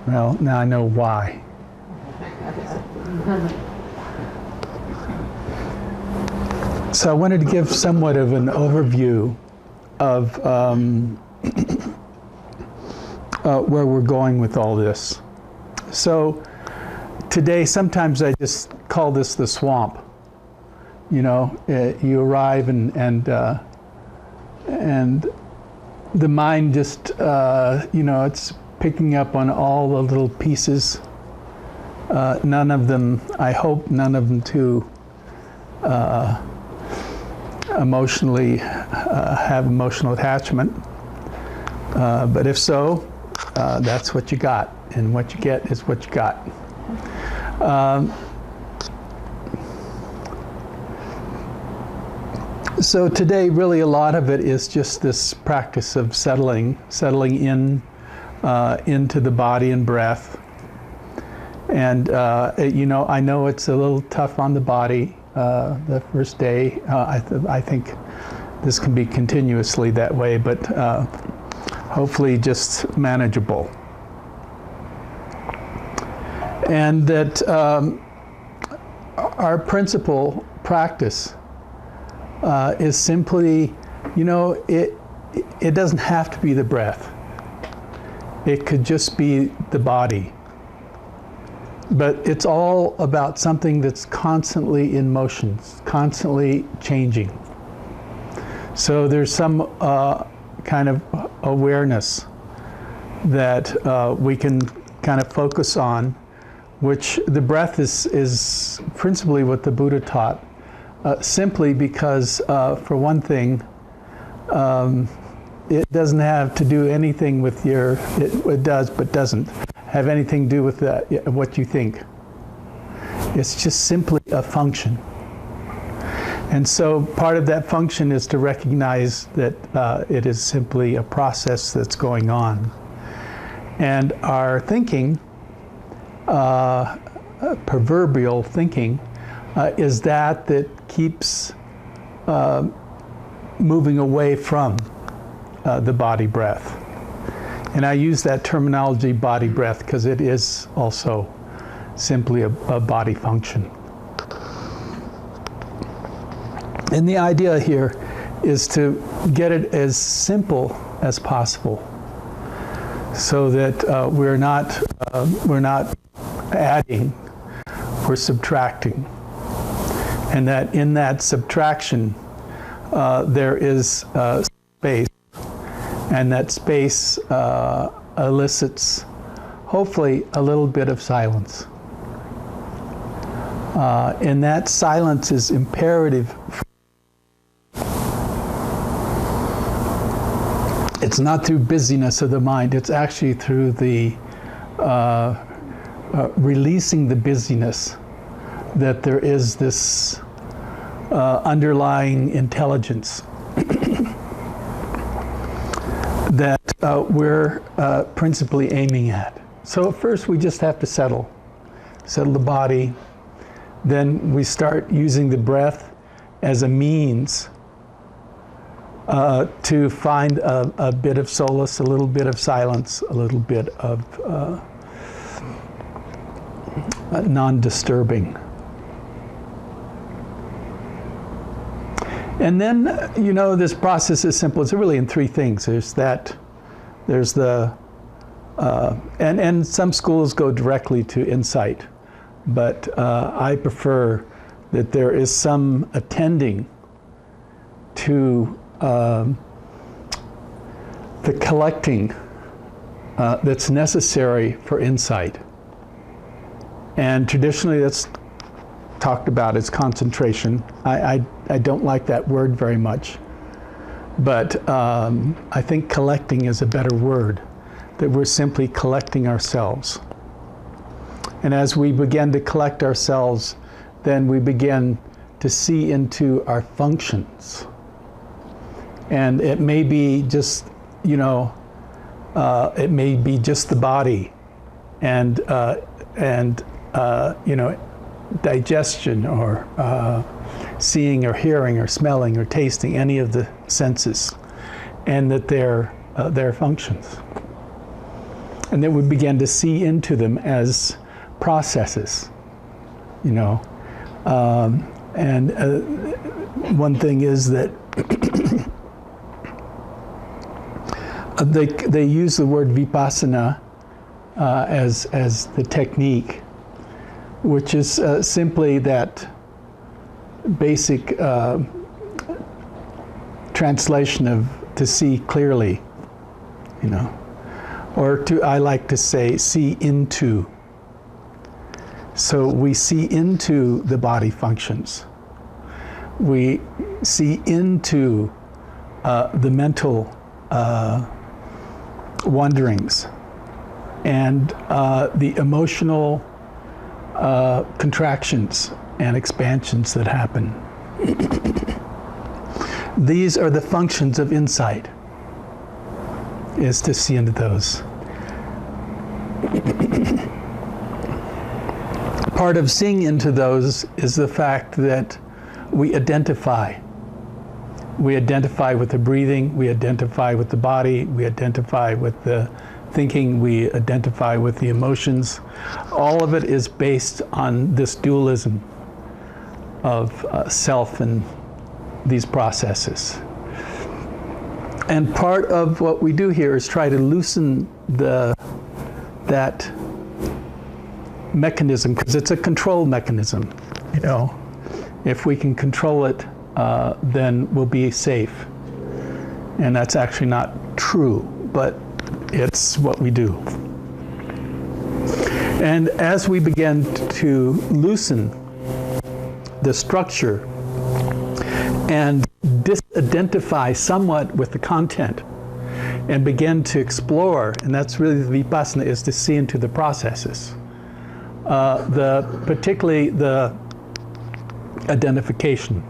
Well, now I know why. So I wanted to give somewhat of an overview of where we're going with all this. So today, sometimes I just call this the swamp. You know, you arrive and the mind just, you know, it's picking up on all the little pieces. None of them, I hope none of them too emotionally have emotional attachment. But if so, that's what you got, and what you get is what you got. So today, really, a lot of it is just this practice of settling in into the body and breath. And you know, I know it's a little tough on the body the first day. I think this can be continuously that way, but hopefully just manageable. And that our principal practice is simply, you know, it doesn't have to be the breath. It could just be the body. But it's all about something that's constantly in motion, constantly changing. So there's some kind of awareness that we can kind of focus on, which the breath is principally what the Buddha taught. Simply because, for one thing, it doesn't have to do anything with your, it does but doesn't have anything to do with what you think. It's just simply a function. And so part of that function is to recognize that it is simply a process that's going on. And our thinking, proverbial thinking, is that keeps moving away from the body breath. And I use that terminology, body breath, because it is also simply a body function. And the idea here is to get it as simple as possible, so that we're not adding, we're subtracting. And that in that subtraction, there is space, and that space elicits, hopefully, a little bit of silence. And that silence is imperative. It's not through busyness of the mind, it's actually through the releasing the busyness, that there is this underlying intelligence that we're principally aiming at. So first we just have to settle the body. Then we start using the breath as a means to find a bit of solace, a little bit of silence, a little bit of non-disturbing. And then, you know, this process is simple. It's really in three things. There's the, and some schools go directly to insight, but I prefer that there is some attending to the collecting that's necessary for insight. And traditionally that's talked about as concentration. I don't like that word very much, but I think collecting is a better word, that we're simply collecting ourselves. And as we begin to collect ourselves, then we begin to see into our functions. And it may be just, you know, it may be just the body and you know, digestion or seeing or hearing or smelling or tasting, any of the senses, and that they're functions. And then we begin to see into them as processes, you know. One thing is that they use the word vipassana as the technique, which is simply that basic translation of to see clearly, you know, or I like to say, see into. So we see into the body functions. We see into the mental wanderings and the emotional contractions and expansions that happen. These are the functions of insight, is to see into those. Part of seeing into those is the fact that we identify. We identify with the breathing, we identify with the body, we identify with the thinking, we identify with the emotions. All of it is based on this dualism of self and these processes. And part of what we do here is try to loosen that mechanism, because it's a control mechanism. You know, if we can control it, then we'll be safe. And that's actually not true, but it's what we do. And as we begin to loosen the structure and disidentify somewhat with the content and begin to explore, and that's really the vipassana, is to see into the processes. Particularly the identification.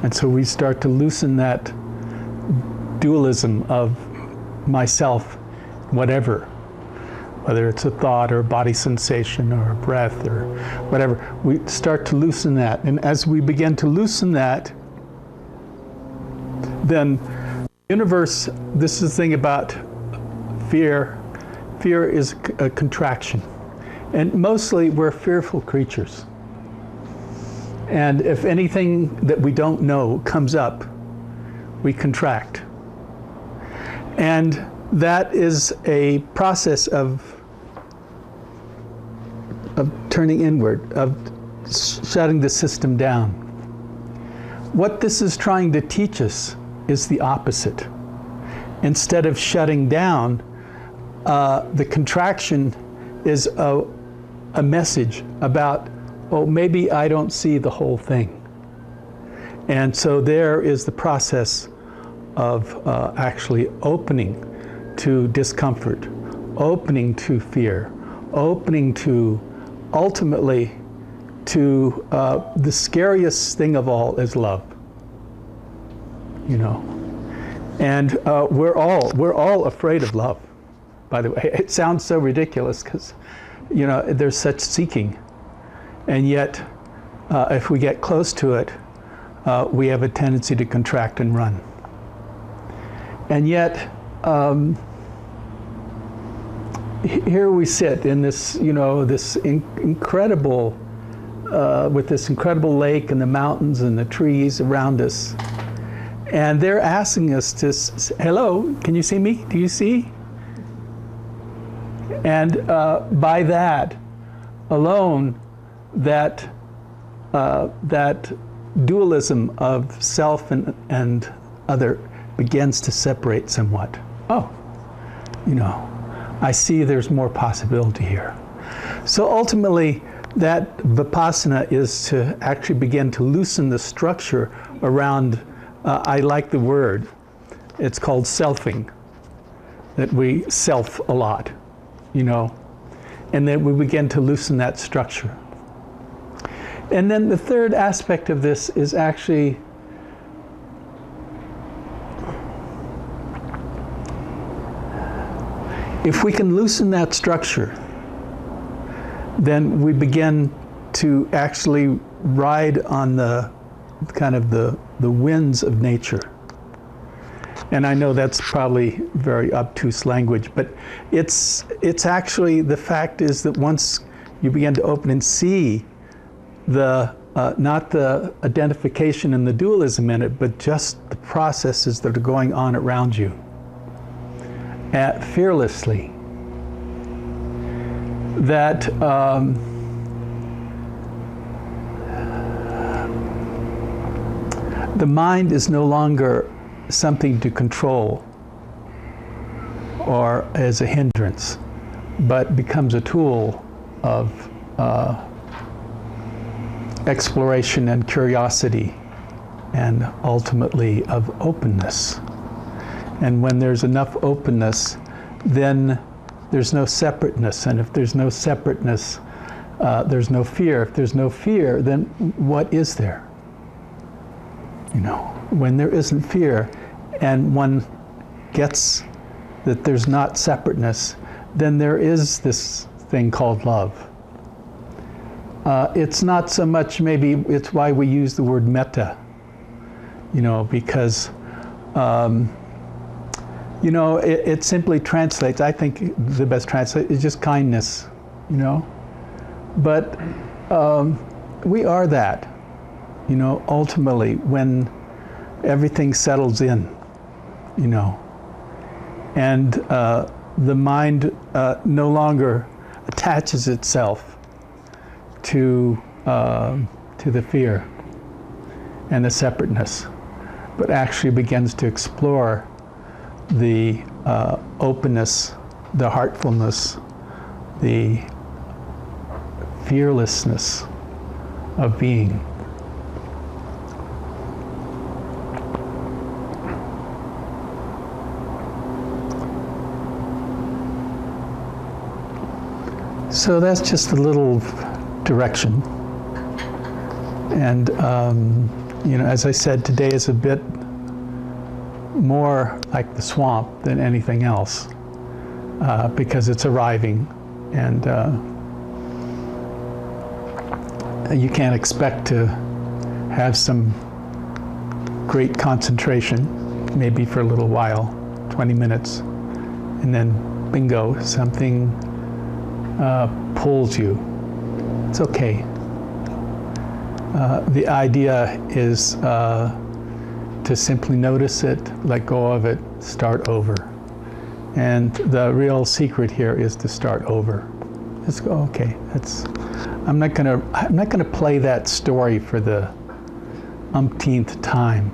And so we start to loosen that dualism of myself, whatever, whether it's a thought or a body sensation or a breath or whatever. We start to loosen that. And as we begin to loosen that, then the universe, this is the thing about fear. Fear is a contraction. And mostly we're fearful creatures. And if anything that we don't know comes up, we contract. And that is a process of turning inward, of shutting the system down. What this is trying to teach us is the opposite. Instead of shutting down, the contraction is a message about, oh, maybe I don't see the whole thing. And so there is the process of actually opening to discomfort, opening to fear, opening to, ultimately, to the scariest thing of all is love. You know, and we're all afraid of love. By the way, it sounds so ridiculous because, you know, there's such seeking, and yet, if we get close to it, we have a tendency to contract and run. And yet, here we sit in this, you know, this incredible, with this incredible lake and the mountains and the trees around us. And they're asking us to, hello, can you see me? Do you see? And by that alone, that dualism of self and other begins to separate somewhat. Oh, you know, I see there's more possibility here. So ultimately, that vipassana is to actually begin to loosen the structure around, I like the word, it's called selfing, that we self a lot, you know, and then we begin to loosen that structure. And then the third aspect of this is actually if we can loosen that structure, then we begin to actually ride on the kind of the winds of nature. And I know that's probably very obtuse language, but it's actually, the fact is that once you begin to open and see the not the identification and the dualism in it, but just the processes that are going on around you, fearlessly, that the mind is no longer something to control or as a hindrance, but becomes a tool of exploration and curiosity, and ultimately of openness. And when there's enough openness, then there's no separateness. And if there's no separateness, there's no fear. If there's no fear, then what is there? You know, when there isn't fear and one gets that there's not separateness, then there is this thing called love. It's not so much, maybe it's why we use the word metta, you know, because, you know, it simply translates, I think the best translate is just kindness, you know. But we are that, you know, ultimately, when everything settles in, you know, and the mind no longer attaches itself to the fear and the separateness, but actually begins to explore the openness, the heartfulness, the fearlessness of being. So that's just a little direction. And, you know, as I said, today is a bit more like the swamp than anything else, because it's arriving, and you can't expect to have some great concentration, maybe for a little while, 20 minutes, and then bingo, something pulls you. It's okay. The idea is to simply notice it, let go of it, start over. And the real secret here is to start over. Just go, okay, I'm not gonna play that story for the umpteenth time.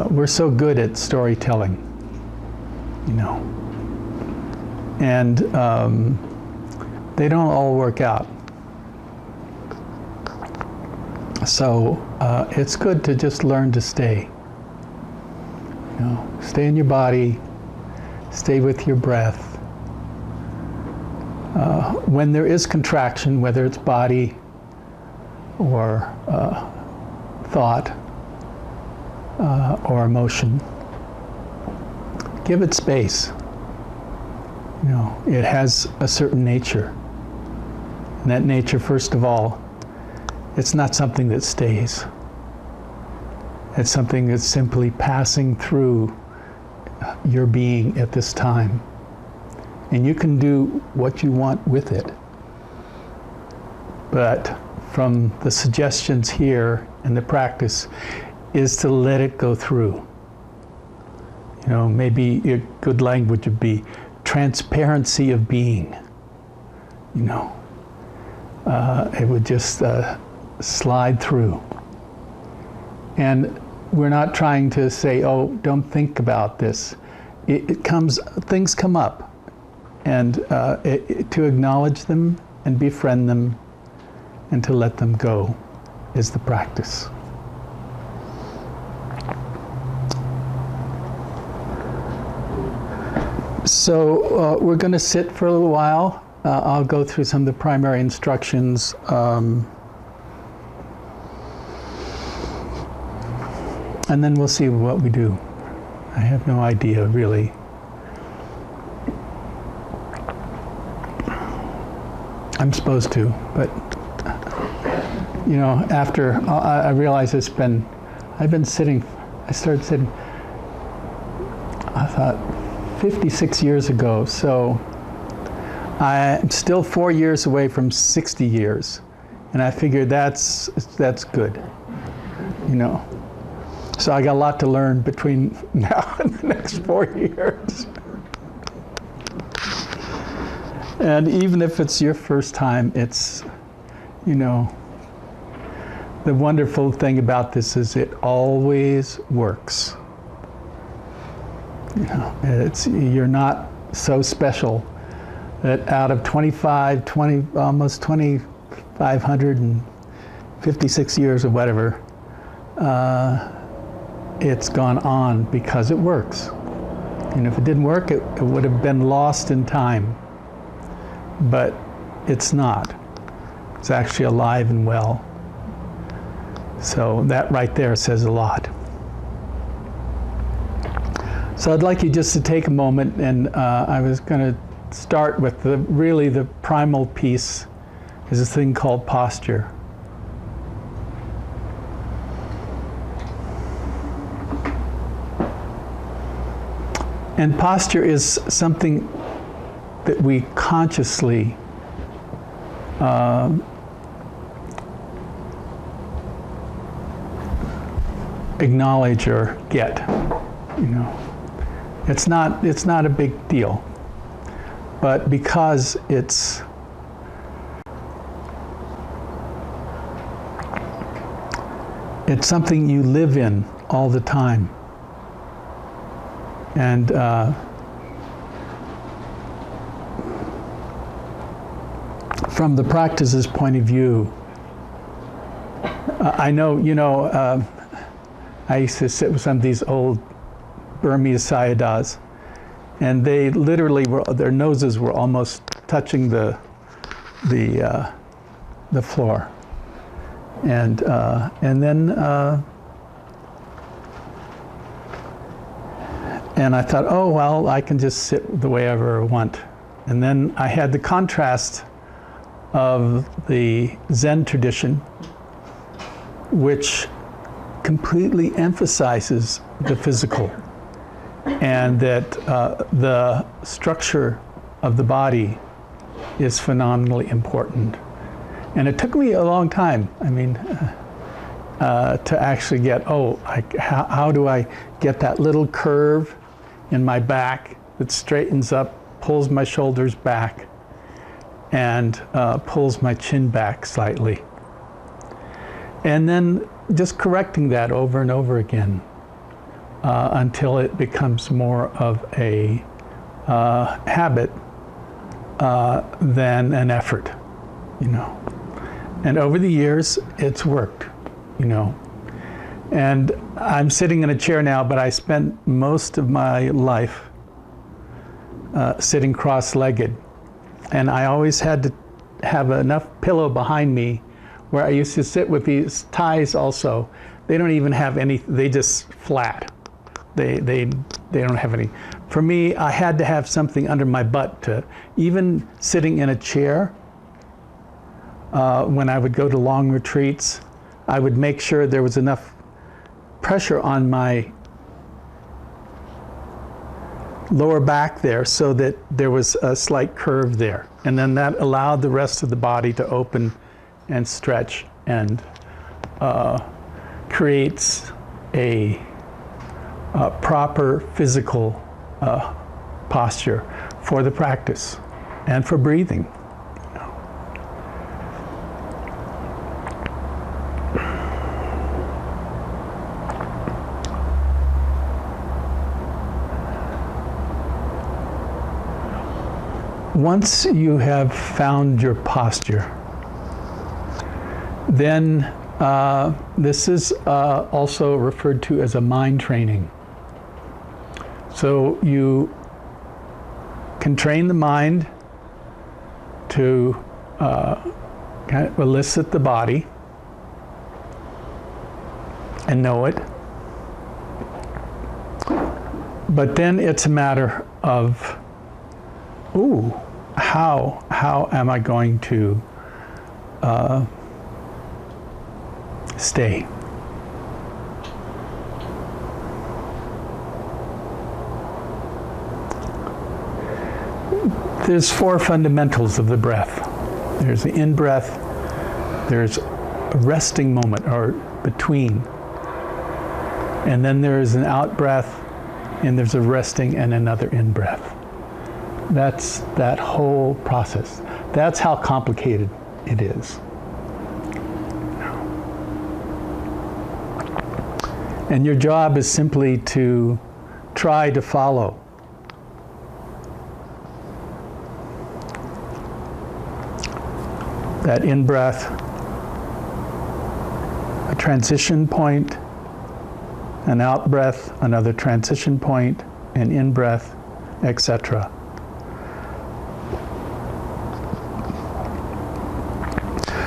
We're so good at storytelling, you know. And they don't all work out. So it's good to just learn to stay. You know, stay in your body, stay with your breath. When there is contraction, whether it's body or thought or emotion, give it space. You know, it has a certain nature. And that nature, first of all, it's not something that stays. It's something that's simply passing through your being at this time. And you can do what you want with it. But from the suggestions here and the practice is to let it go through. You know, maybe a good language would be transparency of being. You know, it would just slide through. And we're not trying to say, oh, don't think about this. It comes, things come up. And to acknowledge them and befriend them and to let them go is the practice. So we're going to sit for a little while. I'll go through some of the primary instructions. And then we'll see what we do. I have no idea, really. I'm supposed to, but you know, after I realize I've been sitting, I started sitting I thought 56 years ago, so I'm still 4 years away from 60 years. And I figured that's good, you know. So I got a lot to learn between now and the next 4 years. And even if it's your first time, it's, you know, the wonderful thing about this is it always works. You know, you're not so special that out of almost 2,556 years or whatever, it's gone on because it works. And if it didn't work, it would have been lost in time. But it's not. It's actually alive and well. So that right there says a lot. So I'd like you just to take a moment, and I was going to start with really the primal piece is this thing called posture. And posture is something that we consciously acknowledge or get, you know. It's not a big deal, but because it's something you live in all the time. And from the practice's point of view, I know, you know, I used to sit with some of these old Burmese Sayadaws, and they literally their noses were almost touching the floor, and then and I thought, oh well, I can just sit the way I ever want. And then I had the contrast of the Zen tradition, which completely emphasizes the physical, and that the structure of the body is phenomenally important. And it took me a long time, I mean, to actually get, how do I get that little curve in my back that straightens up, pulls my shoulders back, and pulls my chin back slightly. And then just correcting that over and over again until it becomes more of a habit than an effort, you know. And over the years, it's worked, you know. And I'm sitting in a chair now, but I spent most of my life sitting cross-legged. And I always had to have enough pillow behind me where I used to sit with these ties also. They don't even have any, they just flat. They don't have any. For me, I had to have something under my butt to, even sitting in a chair, when I would go to long retreats, I would make sure there was enough pressure on my lower back there so that there was a slight curve there. And then that allowed the rest of the body to open and stretch and creates a proper physical posture for the practice and for breathing. Once you have found your posture, then this is also referred to as a mind training. So you can train the mind to kind of elicit the body and know it. But then it's a matter of, how am I going to stay? There's four fundamentals of the breath. There's the in-breath, there's a resting moment or between, and then there's an out-breath, and there's a resting and another in-breath. That's that whole process. That's how complicated it is. And your job is simply to try to follow. That in-breath, a transition point, an out-breath, another transition point, an in-breath, etc.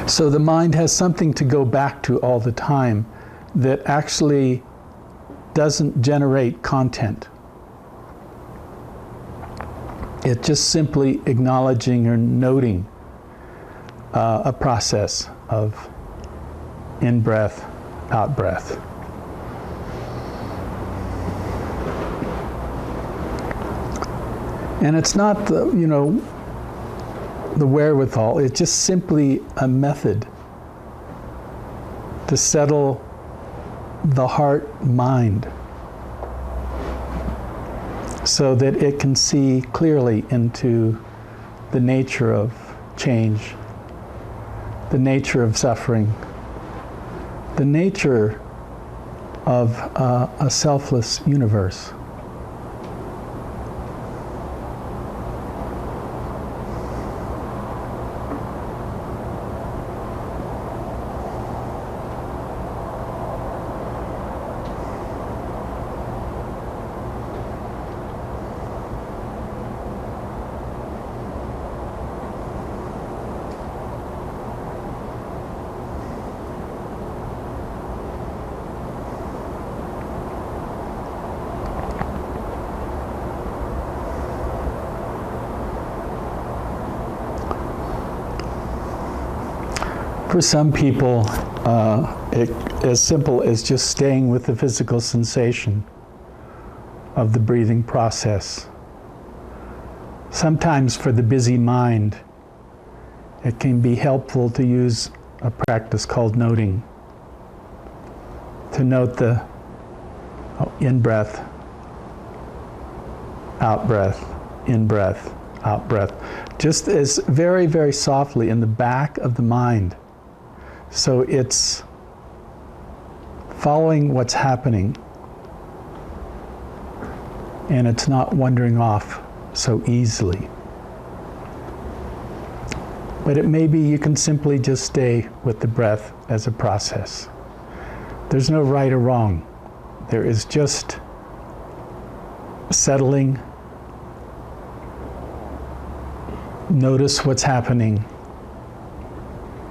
So the mind has something to go back to all the time that actually doesn't generate content. It's just simply acknowledging or noting a process of in-breath, out-breath. And it's not the, the wherewithal, it's just simply a method to settle the heart-mind so that it can see clearly into the nature of change, the nature of suffering, the nature of a selfless universe. For some people, as simple as just staying with the physical sensation of the breathing process. Sometimes for the busy mind, it can be helpful to use a practice called noting, to note the in-breath, out-breath, in-breath, out-breath, just as very, very softly in the back of the mind. So it's following what's happening, and it's not wandering off so easily. But it may be you can simply just stay with the breath as a process. There's no right or wrong. There is just settling. Notice what's happening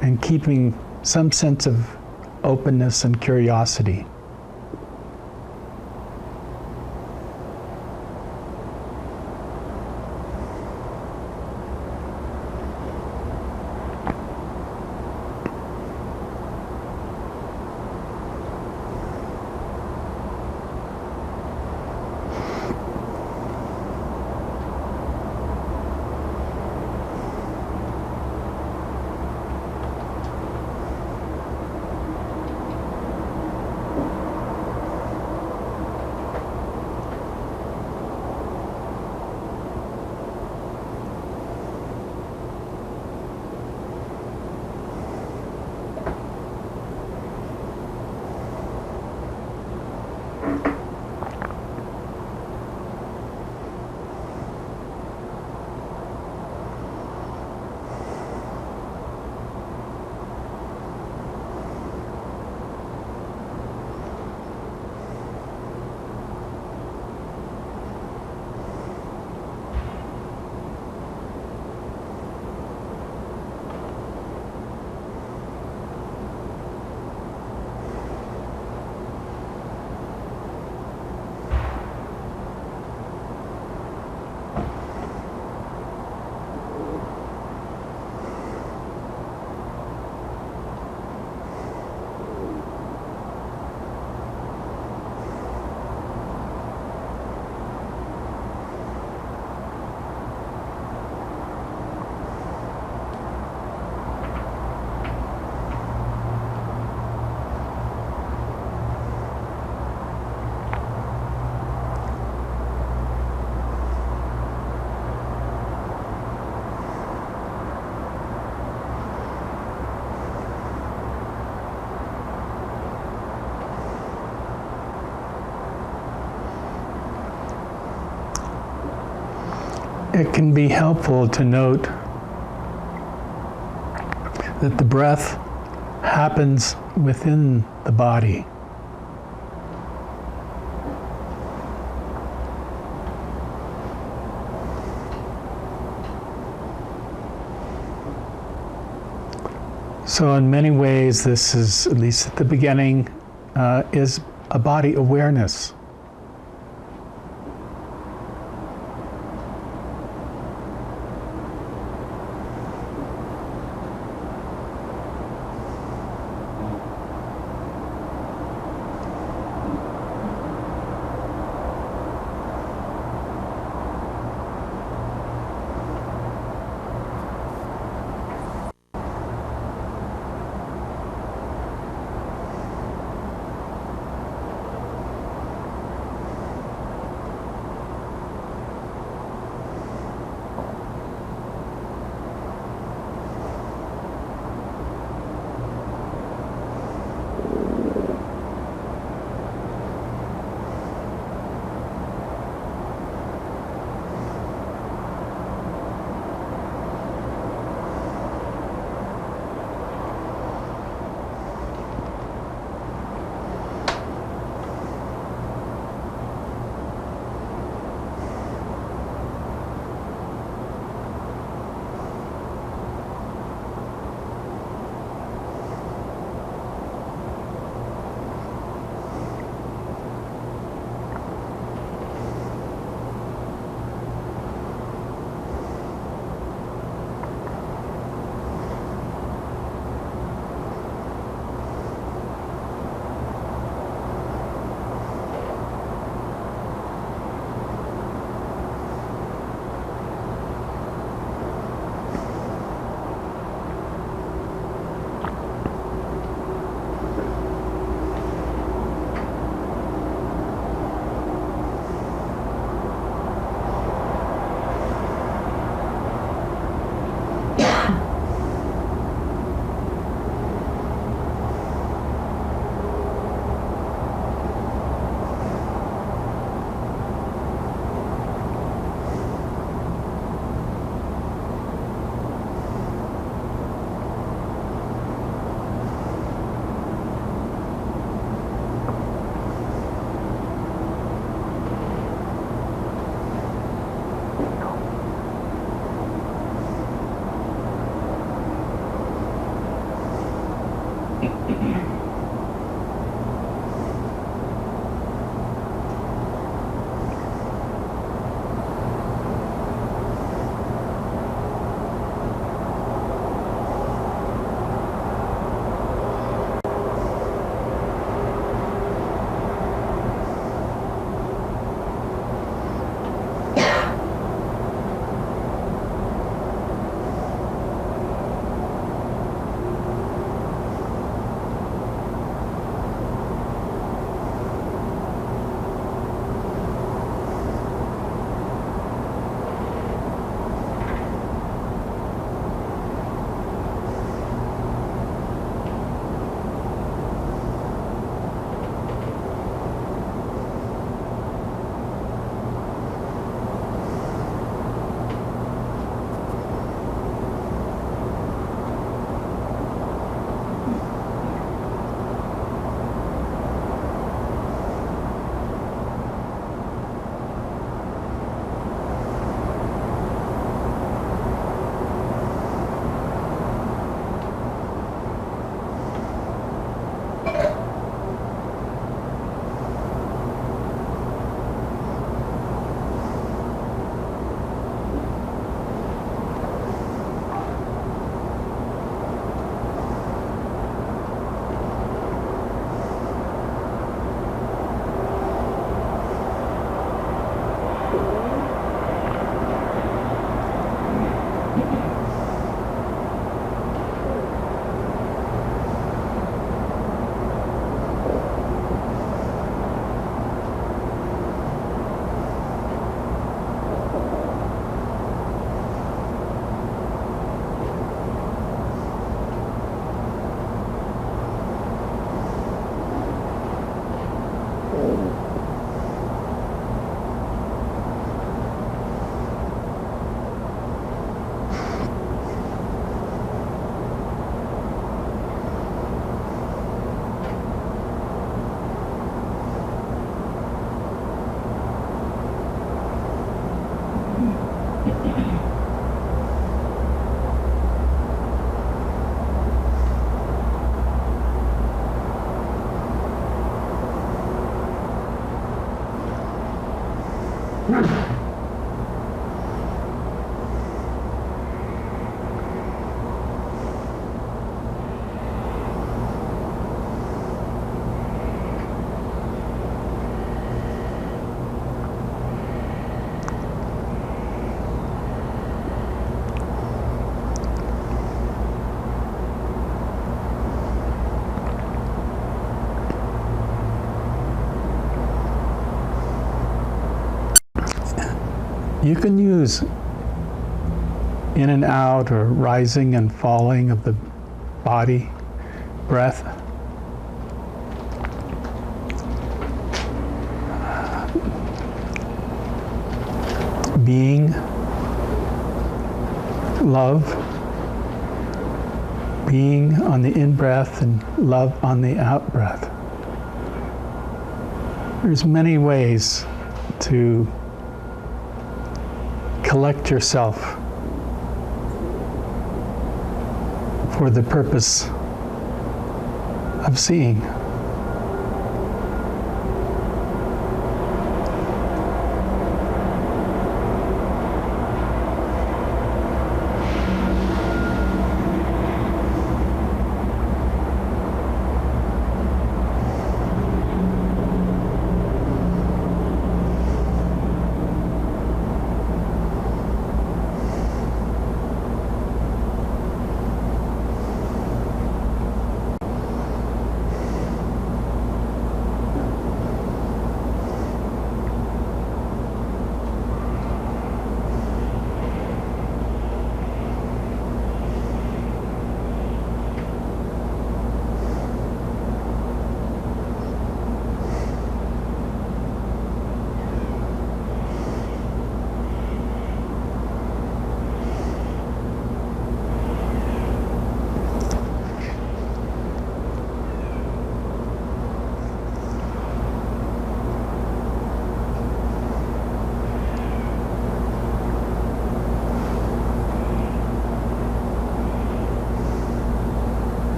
and keeping some sense of openness and curiosity. it can be helpful to note that the breath happens within the body. So in many ways, this is, at least at the beginning, is a body awareness. You can use in and out or rising and falling of the body, breath. Being, love, being on the in-breath and love on the out-breath. There's many ways to collect yourself for the purpose of seeing.